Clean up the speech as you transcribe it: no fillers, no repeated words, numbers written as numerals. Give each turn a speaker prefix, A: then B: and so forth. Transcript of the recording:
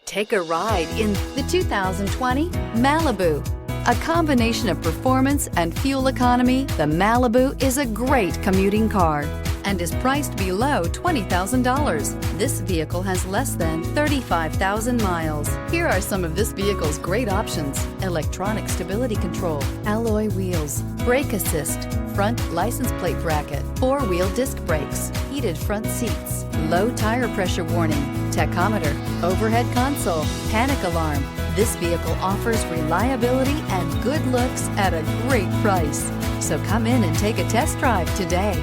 A: Take a ride in the 2020 Malibu. A combination of performance and fuel economy, the Malibu is a great commuting car and is priced below $20,000. This vehicle has less than 35,000 miles. Here are some of this vehicle's great options: electronic stability control, alloy wheels, brake assist, front license plate bracket, four-wheel disc brakes, heated front seats, low tire pressure warning, tachometer, overhead console, panic alarm. This vehicle offers reliability and good looks at a great price. So come in and take a test drive today.